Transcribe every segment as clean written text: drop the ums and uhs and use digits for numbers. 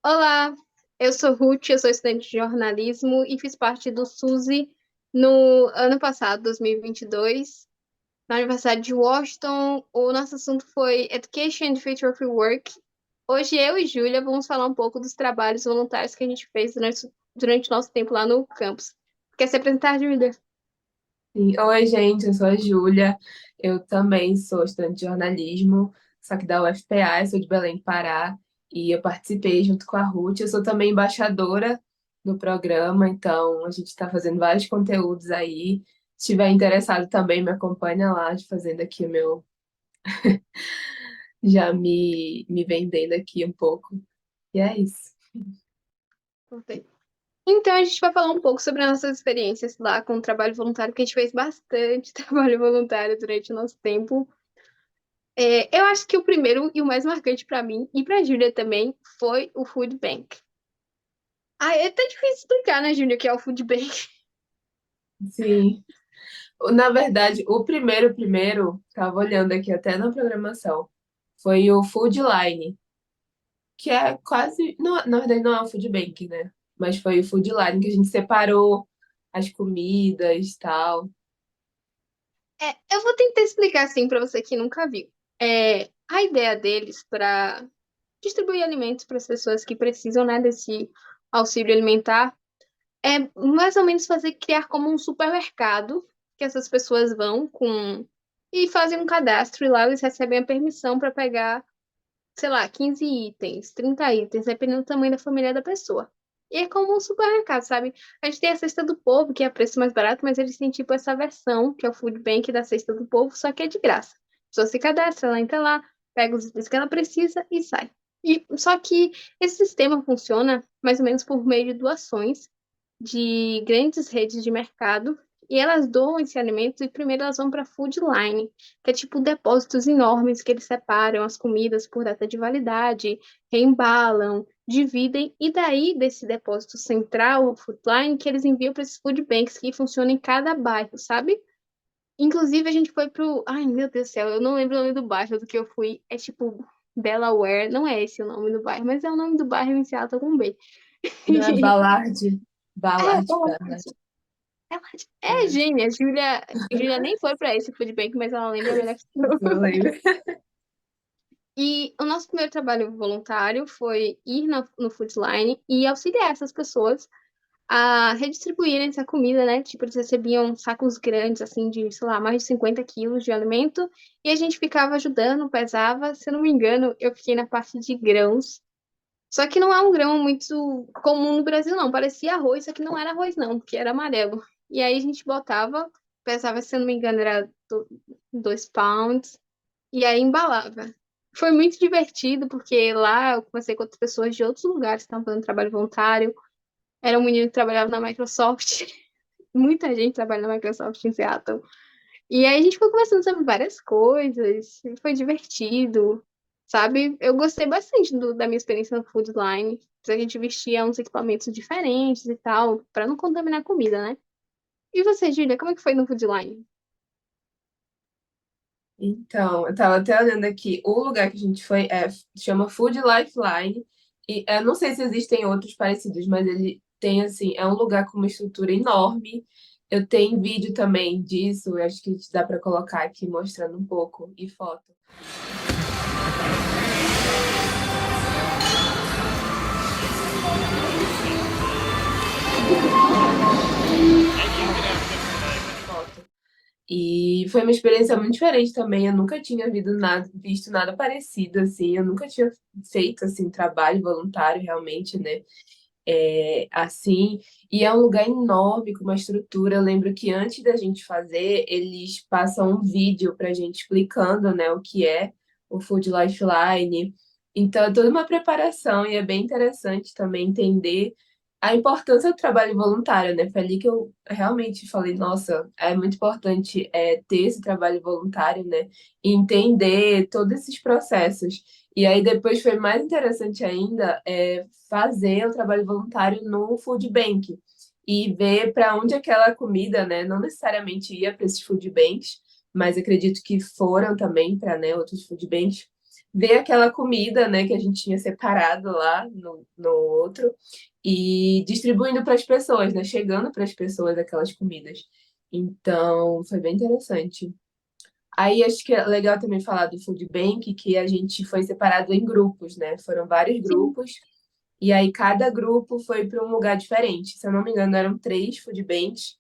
Olá, eu sou Ruth, eu sou estudante de jornalismo e fiz parte do SUSE no ano passado, 2022, na Universidade de Washington. O nosso assunto foi Education and Future of Work. Hoje eu e Júlia vamos falar um pouco dos trabalhos voluntários que a gente fez durante o nosso tempo lá no campus. Quer se apresentar, Júlia? Sim. Oi, gente, eu sou a Júlia. Eu também sou estudante de jornalismo, só que da UFPA, eu sou de Belém, Pará, e eu participei junto com a Ruth. Eu sou também embaixadora do programa, então a gente está fazendo vários conteúdos aí. Se estiver interessado também, me acompanha lá, de fazendo aqui o meu, já me vendendo aqui um pouco. E é isso. Perfeito. Então, a gente vai falar um pouco sobre as nossas experiências lá com o trabalho voluntário, porque a gente fez bastante trabalho voluntário durante o nosso tempo. Eu acho que o primeiro e o mais marcante pra mim e pra Júlia também foi o Food Bank. Ah, é até difícil explicar, né, Júlia, o que é o Food Bank. Sim. Na verdade, o primeiro, estava olhando aqui até na programação, foi o Foodline, que é quase, não, na verdade não é o Food Bank, né? Mas foi o Foodline que a gente separou as comidas e tal. Eu vou tentar explicar assim pra você que nunca viu. A ideia deles para distribuir alimentos para as pessoas que precisam, né, desse auxílio alimentar é mais ou menos fazer criar como um supermercado que essas pessoas vão com e fazem um cadastro e lá eles recebem a permissão para pegar, sei lá, 15 itens, 30 itens, dependendo do tamanho da família da pessoa. E é como um supermercado, sabe? A gente tem a cesta do povo, que é a preço mais barato, mas eles têm tipo essa versão, que é o Food Bank da cesta do povo, só que é de graça. A pessoa se cadastra, ela entra lá, pega os itens que ela precisa e sai. Só que esse sistema funciona mais ou menos por meio de doações de grandes redes de mercado e elas doam esse alimento e primeiro elas vão para food line, que é tipo depósitos enormes que eles separam as comidas por data de validade, reembalam, dividem e daí desse depósito central, o food line, que eles enviam para esses food banks que funcionam em cada bairro, sabe? Inclusive a gente foi pro, ai meu Deus do céu, eu não lembro o nome do bairro do que eu fui, é tipo Delaware, não é esse o nome do bairro, mas é o nome do bairro em Seattle com B. Não é Ballard? É, Ballard, Bela Ballard. Ela é gênia. Júlia nem foi pra esse food bank, mas ela lembra melhor que eu. Eu lembro. E o nosso primeiro trabalho voluntário foi ir no Food Line e auxiliar essas pessoas a redistribuírem essa comida, né? Tipo, eles recebiam sacos grandes, assim, de, sei lá, mais de 50 quilos de alimento, e a gente ficava ajudando, pesava. Se eu não me engano, eu fiquei na parte de grãos. Só que não é um grão muito comum no Brasil, não. Parecia arroz, só que não era arroz, não, porque era amarelo. E aí a gente botava, pesava, se eu não me engano, era 2 pounds, e aí embalava. Foi muito divertido, porque lá eu conversei com outras pessoas de outros lugares que estavam fazendo trabalho voluntário. Era um menino que trabalhava na Microsoft. Muita gente trabalha na Microsoft em Seattle. E aí a gente foi conversando sobre várias coisas, e foi divertido, sabe? Eu gostei bastante da minha experiência no Food Line. A gente vestia uns equipamentos diferentes e tal, para não contaminar a comida, né? E você, Júlia, como é que foi no Food Line? Então, eu tava até olhando aqui, o lugar que a gente foi chama Food Lifeline, e eu não sei se existem outros parecidos, mas ele tem, assim, é um lugar com uma estrutura enorme. Eu tenho vídeo também disso, eu acho que dá para colocar aqui mostrando um pouco, e foto. Foto. E foi uma experiência muito diferente também. Eu nunca tinha visto nada parecido, assim. Eu nunca tinha feito, assim, trabalho voluntário, realmente, né? Assim, e é um lugar enorme, com uma estrutura. Eu lembro que antes da gente fazer, eles passam um vídeo pra gente explicando, né, o que é o Food Lifeline. Então, é toda uma preparação e é bem interessante também entender a importância do trabalho voluntário, né? Foi ali que eu realmente falei, nossa, é muito importante ter esse trabalho voluntário, né? E entender todos esses processos. E aí depois foi mais interessante ainda fazer o trabalho voluntário no Food Bank. e ver para onde aquela comida, né, não necessariamente ia para esses food banks, mas acredito que foram também para, né, outros food banks, ver aquela comida, né, que a gente tinha separado lá no outro e distribuindo para as pessoas, né, chegando para as pessoas aquelas comidas. Então, foi bem interessante. Aí acho que é legal também falar do Food Bank, que a gente foi separado em grupos, né? Foram vários Sim. grupos, e aí cada grupo foi para um lugar diferente. Se eu não me engano, eram 3 food banks,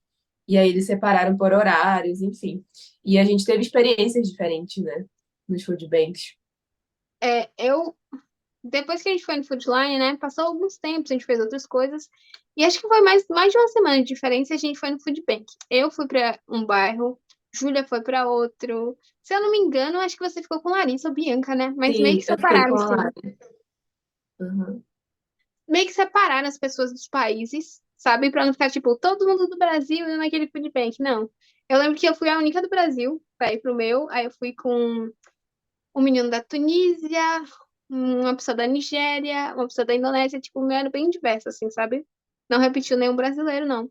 e aí eles separaram por horários, enfim. E a gente teve experiências diferentes, né? Nos food banks. Eu, depois que a gente foi no Foodline, né, passou alguns tempos, a gente fez outras coisas, e acho que foi mais de uma semana de diferença, a gente foi no Food Bank. Eu fui para um bairro, Júlia foi para outro. Se eu não me engano, acho que você ficou com Larissa ou Bianca, né? Mas meio Sim, que eu fiquei separaram, com a assim. Lara. Uhum. Meio que separaram as pessoas dos países, sabe? Pra não ficar, tipo, todo mundo do Brasil indo naquele food bank. Não. Eu lembro que eu fui a única do Brasil pra ir pro meu. Aí eu fui com um menino da Tunísia, uma pessoa da Nigéria, uma pessoa da Indonésia. Tipo, o meu era bem diverso, assim, sabe? Não repetiu nenhum brasileiro, não.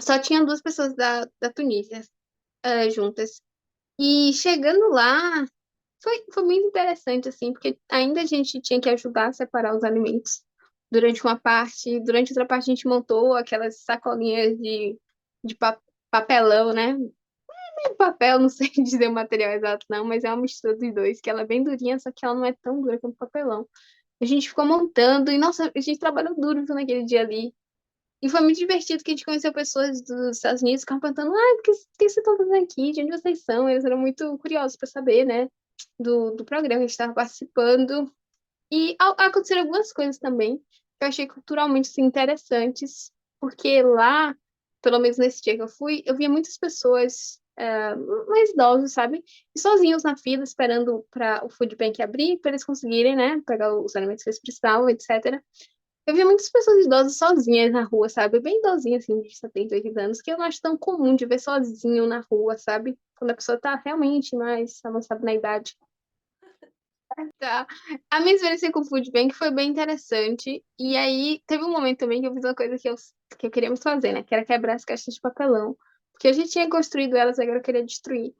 Só tinha duas pessoas da Tunísia, juntas. E chegando lá, foi muito interessante, assim, porque ainda a gente tinha que ajudar a separar os alimentos durante uma parte. Durante outra parte, a gente montou aquelas sacolinhas de papelão, né? É papel, não sei dizer o material exato, não, mas é uma mistura dos dois, que ela é bem durinha, só que ela não é tão dura quanto papelão. A gente ficou montando e, nossa, a gente trabalhou duro viu, naquele dia ali. E foi muito divertido que a gente conheceu pessoas dos Estados Unidos que ficavam perguntando, o que vocês estão fazendo aqui? De onde vocês são? Eles eram muito curiosos para saber, né? Do programa que a gente estava participando. E aconteceram algumas coisas também que eu achei culturalmente assim, interessantes, porque lá, pelo menos nesse dia que eu fui, eu via muitas pessoas mais idosos, sabe? E sozinhos na fila, esperando para o food bank abrir, para eles conseguirem, né, pegar os alimentos que eles precisavam, etc. Eu via muitas pessoas idosas sozinhas na rua, sabe? Bem idosinha, assim, de 70, 80 anos, que eu não acho tão comum de ver sozinho na rua, sabe? Quando a pessoa tá realmente mais avançada na idade. Tá. A minha experiência com o Food Bank foi bem interessante. E aí, teve um momento também que eu fiz uma coisa que eu queria muito fazer, né? Que era quebrar as caixas de papelão. Porque a gente tinha construído elas, agora eu queria destruir.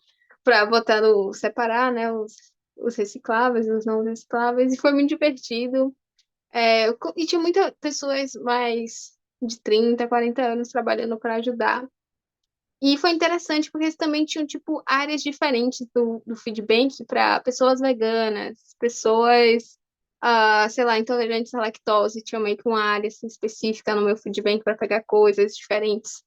Pra botar no... separar, né? Os recicláveis, os não recicláveis. E foi muito divertido. E tinha muitas pessoas mais de 30, 40 anos trabalhando para ajudar. E foi interessante porque eles também tinham, tipo, áreas diferentes do feedback para pessoas veganas, pessoas, sei lá, intolerantes à lactose. Tinha meio que uma área assim, específica no meu feedback para pegar coisas diferentes.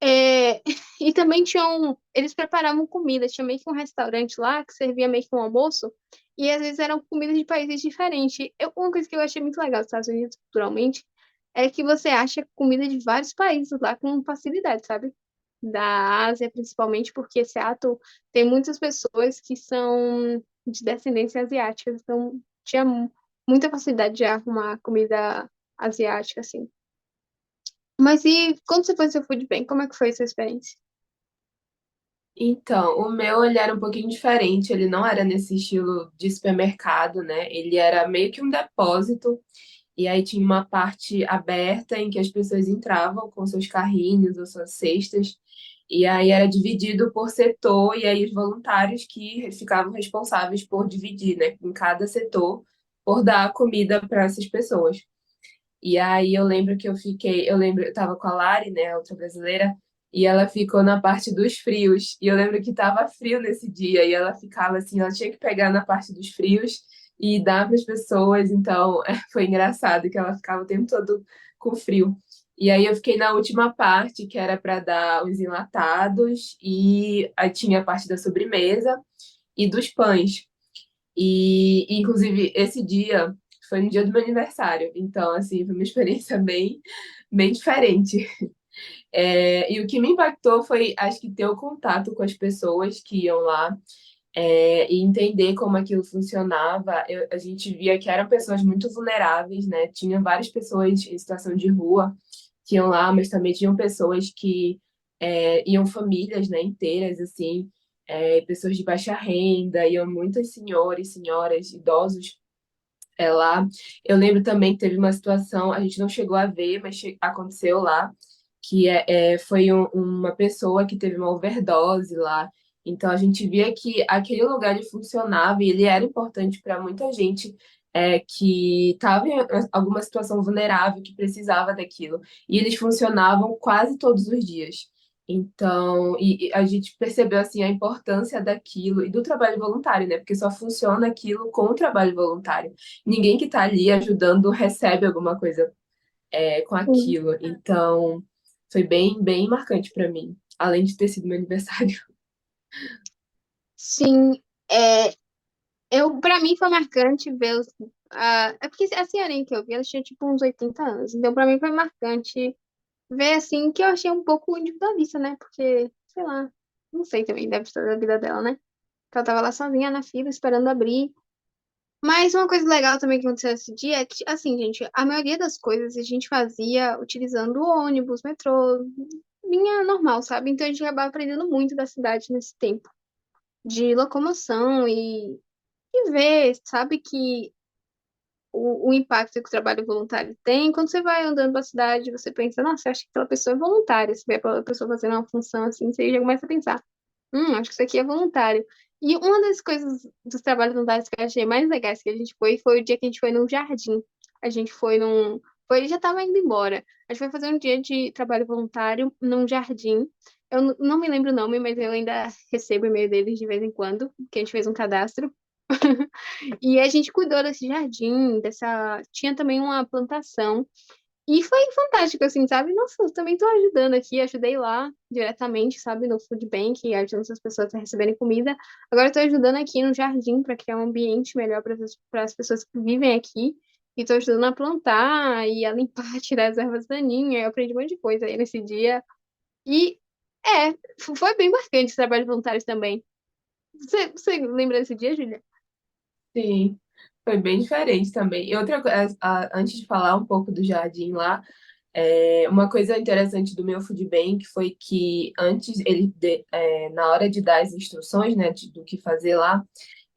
É, e também tinham, eles preparavam comida, tinha meio que um restaurante lá que servia meio que um almoço, e às vezes eram comidas de países diferentes. Uma coisa que eu achei muito legal dos Estados Unidos, culturalmente, é que você acha comida de vários países lá com facilidade, sabe? Da Ásia, principalmente, porque Seattle tem muitas pessoas que são de descendência asiática, então tinha muita facilidade de arrumar comida asiática, assim. Mas e quando você foi no seu food bank, como é que foi a sua experiência? Então, o meu ele era um pouquinho diferente, ele não era nesse estilo de supermercado, né? Ele era meio que um depósito, e aí tinha uma parte aberta em que as pessoas entravam com seus carrinhos ou suas cestas, e aí era dividido por setor, e aí os voluntários que ficavam responsáveis por dividir, né, em cada setor, por dar comida para essas pessoas. E aí eu lembro que eu tava com a Lari, né, a outra brasileira, e ela ficou na parte dos frios. E eu lembro que tava frio nesse dia, e ela ficava assim, ela tinha que pegar na parte dos frios e dar para as pessoas, então foi engraçado que ela ficava o tempo todo com frio. E aí eu fiquei na última parte, que era para dar os enlatados, e aí tinha a parte da sobremesa e dos pães. Inclusive, esse dia foi no dia do meu aniversário. Então, assim, foi uma experiência bem diferente. E o que me impactou foi, acho que, ter o contato com as pessoas que iam lá, e entender como aquilo funcionava. A gente via que eram pessoas muito vulneráveis, né? Tinha várias pessoas em situação de rua que iam lá, mas também tinham pessoas que iam famílias, né, inteiras, assim, pessoas de baixa renda, iam muitos senhores, senhoras, idosos É lá. Eu lembro também que teve uma situação, a gente não chegou a ver, mas aconteceu lá, que foi uma pessoa que teve uma overdose lá. Então a gente via que aquele lugar ele funcionava e ele era importante para muita gente que estava em alguma situação vulnerável, que precisava daquilo. E eles funcionavam quase todos os dias. Então, e a gente percebeu assim a importância daquilo e do trabalho voluntário, né? Porque só funciona aquilo com o trabalho voluntário. Ninguém que está ali ajudando recebe alguma coisa com Sim. aquilo. Então, foi bem, bem marcante para mim, além de ter sido meu aniversário. Sim, é, pra mim foi marcante ver é porque a senhorinha que eu vi, ela tinha tipo uns 80 anos, então pra mim foi marcante ver assim que eu achei um pouco individualista, né? Porque, sei lá, não sei também, deve ser da vida dela, né? Que ela tava lá sozinha na fila esperando abrir. Mas uma coisa legal também que aconteceu esse dia é que, assim, gente, a maioria das coisas a gente fazia utilizando ônibus, metrô, linha normal, sabe? Então a gente acabava aprendendo muito da cidade nesse tempo de locomoção e ver, sabe, que o impacto que o trabalho voluntário tem. Quando você vai andando pela cidade, você pensa, nossa, eu acho que aquela pessoa é voluntária. Você vê aquela pessoa fazendo uma função assim, você já começa a pensar, acho que isso aqui é voluntário. E uma das coisas dos trabalhos voluntários que eu achei mais legais que a gente foi o dia que a gente foi num jardim. A gente foi num. Ele já estava indo embora. A gente foi fazer um dia de trabalho voluntário num jardim. Eu não me lembro o nome, mas eu ainda recebo e-mail deles de vez em quando, que a gente fez um cadastro. E a gente cuidou desse jardim, dessa. Tinha também uma plantação. E foi fantástico, assim, sabe? Nossa, eu também tô ajudando aqui, ajudei lá diretamente, sabe, no Food Bank, ajudando essas pessoas a receberem comida. Agora eu tô ajudando aqui no jardim para criar um ambiente melhor para as pessoas que vivem aqui. E tô ajudando a plantar e a limpar, tirar as ervas daninhas. Eu aprendi um monte de coisa aí nesse dia. E foi bem marcante esse trabalho voluntário também. Você lembra desse dia, Julia? Sim, foi bem diferente também. E outra coisa, antes de falar um pouco do jardim lá, uma coisa interessante do meu food bank foi que antes na hora de dar as instruções, né, do que fazer lá,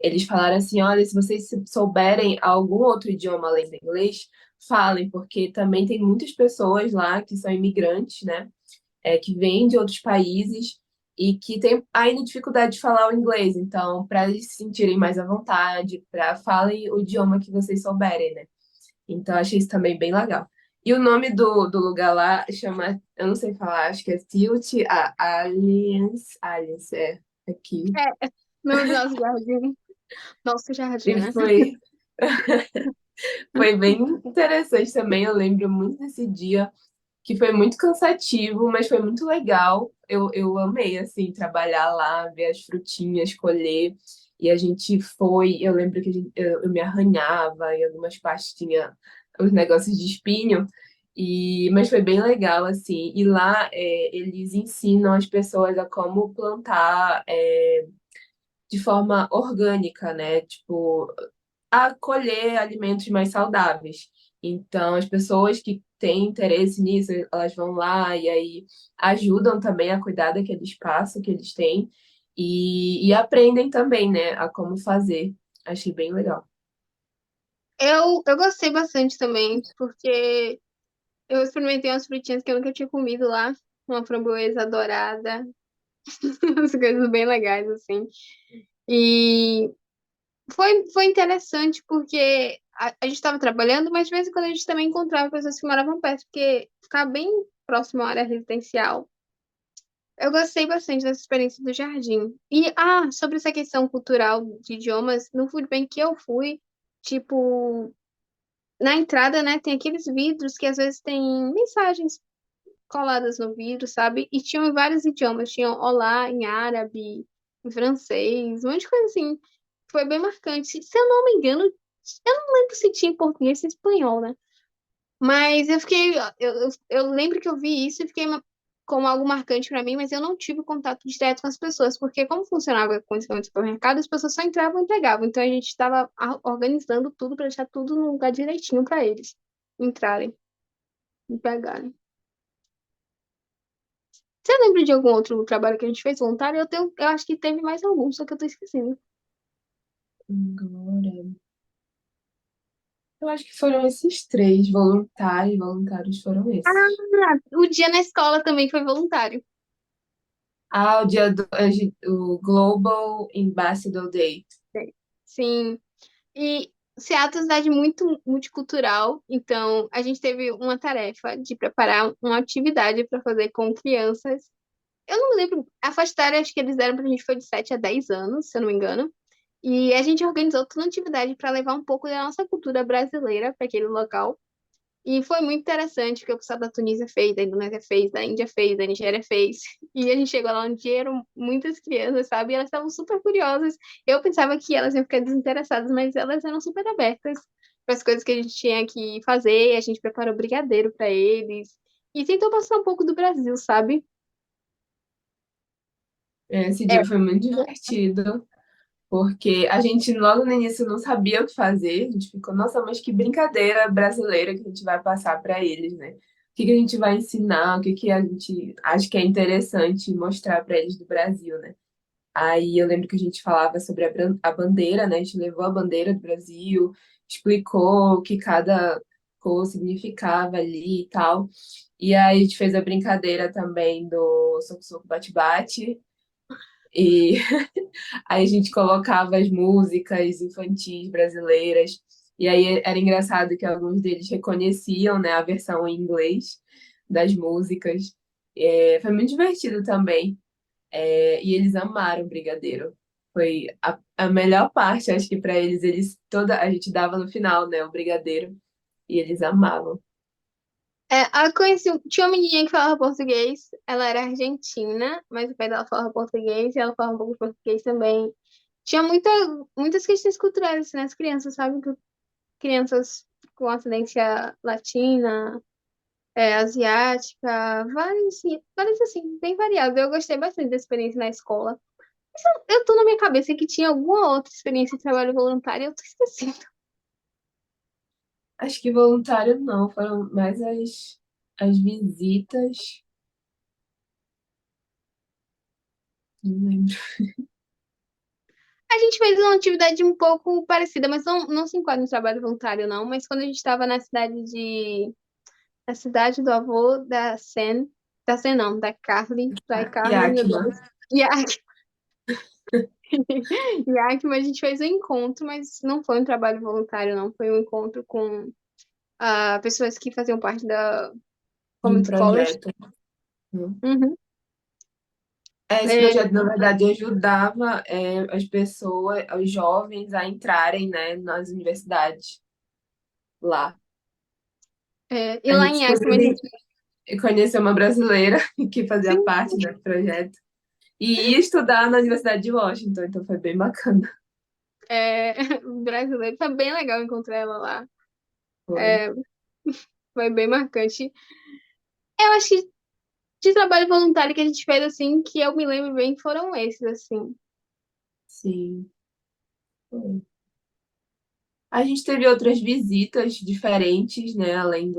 eles falaram assim, olha, se vocês souberem algum outro idioma além do inglês, falem, porque também tem muitas pessoas lá que são imigrantes, né, que vêm de outros países e que têm ainda dificuldade de falar o inglês. Então, para eles se sentirem mais à vontade, para falem o idioma que vocês souberem, né? Então, achei isso também bem legal. E o nome do lugar lá chama, eu não sei falar, acho que é Tilt Alliance, aqui. É, nome do nosso jardim. Nosso jardim, E né? foi bem interessante também. Eu lembro muito desse dia, que foi muito cansativo, mas foi muito legal. Eu amei, assim, trabalhar lá, ver as frutinhas, colher. E a gente foi, eu lembro que eu me arranhava, em algumas partes tinha os negócios de espinho. Mas foi bem legal, assim. E lá eles ensinam as pessoas a como plantar de forma orgânica, né? Tipo, a colher alimentos mais saudáveis. Então, as pessoas que têm interesse nisso, elas vão lá e aí ajudam também a cuidar daquele espaço que eles têm e aprendem também, né, a como fazer. Achei bem legal. Eu gostei bastante também, porque eu experimentei umas frutinhas que eu nunca tinha comido lá. Uma framboesa dourada, umas coisas bem legais, assim. E foi interessante porque a gente estava trabalhando, mas de vez em quando a gente também encontrava pessoas que moravam perto, porque ficar bem próximo à área residencial. Eu gostei bastante dessa experiência do jardim. E, sobre essa questão cultural de idiomas, no food bank que eu fui, tipo, na entrada, né, tem aqueles vidros que às vezes tem mensagens coladas no vidro, sabe? E tinham em vários idiomas. Tinham olá em árabe, em francês, um monte de coisa assim. Foi bem marcante. Se eu não me engano, eu não lembro se tinha em português ou em espanhol, né? Mas eu fiquei. Eu lembro que eu vi isso e fiquei como algo marcante pra mim, mas eu não tive contato direto com as pessoas, porque como funcionava com esse supermercado, as pessoas só entravam e pegavam. Então a gente estava organizando tudo para deixar tudo no lugar direitinho para eles entrarem e pegarem. Você lembra de algum outro trabalho que a gente fez voluntário? Eu acho que teve mais algum, só que eu tô esquecendo. Agora. Eu acho que foram esses três, voluntários foram esses. Ah, o dia na escola também foi voluntário. Ah, o Global Ambassador Day. Sim. E Seattle é uma cidade muito multicultural, então a gente teve uma tarefa de preparar uma atividade para fazer com crianças. Eu não me lembro, a faixa etária acho que eles deram pra gente foi de 7 a 10 anos, se eu não me engano. E a gente organizou toda uma atividade para levar um pouco da nossa cultura brasileira para aquele local. E foi muito interessante, porque o pessoal da Tunísia fez, da Indonésia fez, da Índia fez, da Nigéria fez. E a gente chegou lá onde eram muitas crianças, sabe? E elas estavam super curiosas. Eu pensava que elas iam ficar desinteressadas, mas elas eram super abertas para as coisas que a gente tinha que fazer. A gente preparou brigadeiro para eles. E tentou passar um pouco do Brasil, sabe? Esse É, dia foi muito divertido, porque a gente logo no início não sabia o que fazer. A gente ficou, nossa, mas que brincadeira brasileira que a gente vai passar para eles, né? O que que a gente vai ensinar? O que que a gente acha que é interessante mostrar para eles do Brasil, né? Aí eu lembro que a gente falava sobre a bandeira, né? A gente levou a bandeira do Brasil, explicou o que cada cor significava ali e tal. E aí a gente fez a brincadeira também do soco-soco bate-bate. E aí a gente colocava as músicas infantis brasileiras. E aí era engraçado que alguns deles reconheciam, né, a versão em inglês das músicas. Foi muito divertido também. E eles amaram o brigadeiro. Foi a melhor parte, acho que para eles, a gente dava no final, né, o brigadeiro, e eles amavam. eu conheci, tinha uma menininha que falava português, ela era argentina, mas o pai dela falava português e ela falava um pouco de português também. Tinha muitas questões culturais, assim, nas crianças, sabe? Crianças com ascendência latina, asiática, vários, assim, bem variados. Eu gostei bastante da experiência na escola. Mas eu tô na minha cabeça que tinha alguma outra experiência de trabalho voluntário, eu tô esquecendo. Acho que voluntário não, foram mais as visitas. Não lembro. A gente fez uma atividade um pouco parecida, mas não se enquadra no trabalho voluntário, não. Mas quando a gente estava na cidade do avô da Sen não, da Carly, da Carly, meu Yakima. Deus. Yak- Yakima, a gente fez um encontro, mas não foi um trabalho voluntário, não. Foi um encontro com pessoas que faziam parte da De um Community College. projeto, né? Uhum. Esse É, projeto, na verdade, ajudava as pessoas, os jovens a entrarem, né, nas universidades lá. e A lá gente, em Yakima, a inclusive, gente. conheceu uma brasileira que fazia Sim, parte desse projeto e ia estudar na Universidade de Washington, então foi bem bacana. brasileiro. Foi bem legal encontrar ela lá. Foi, É, foi bem marcante. Eu acho que de trabalho voluntário que a gente fez, assim, que eu me lembro bem, foram esses, assim. sim. Foi. A gente teve outras visitas diferentes, né, além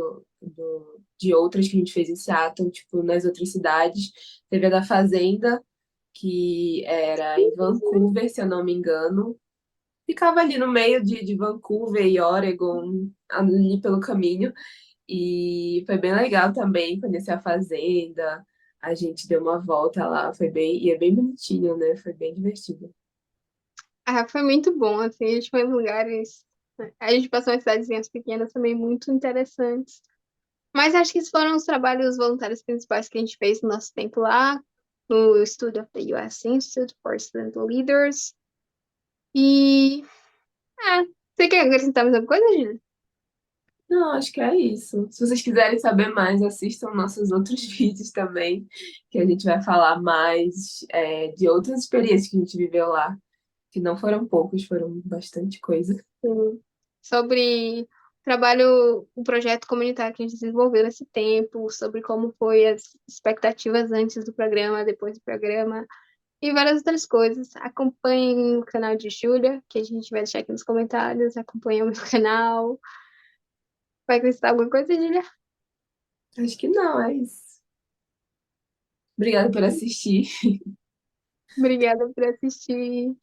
de outras que a gente fez em Seattle, tipo, nas outras cidades. Teve a da Fazenda, que era em Vancouver, se eu não me engano. Ficava ali no meio de Vancouver e Oregon, ali pelo caminho. E foi bem legal também conhecer a fazenda. A gente deu uma volta lá, e é bem bonitinho, né? Foi bem divertido. Foi muito bom, assim, a gente foi em lugares. A gente passou em cidadezinhas pequenas também muito interessantes. Mas acho que esses foram os trabalhos voluntários principais que a gente fez no nosso tempo lá, no Studio of the U.S. Institute for Student Leaders. E. Você quer acrescentar mais alguma coisa, Gina? Não, acho que é isso. Se vocês quiserem saber mais, assistam nossos outros vídeos também, que a gente vai falar mais de outras experiências que a gente viveu lá, que não foram poucos, foram bastante coisa. Sim. Sobre o projeto comunitário que a gente desenvolveu nesse tempo, sobre como foi as expectativas antes do programa, depois do programa, e várias outras coisas. Acompanhem o canal de Júlia, que a gente vai deixar aqui nos comentários. Acompanhem o meu canal. Vai acrescentar alguma coisa, Júlia? Acho que não, é isso. Obrigada por assistir. Obrigada por assistir.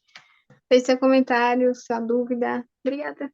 Deixe seu comentário, sua dúvida. Obrigada.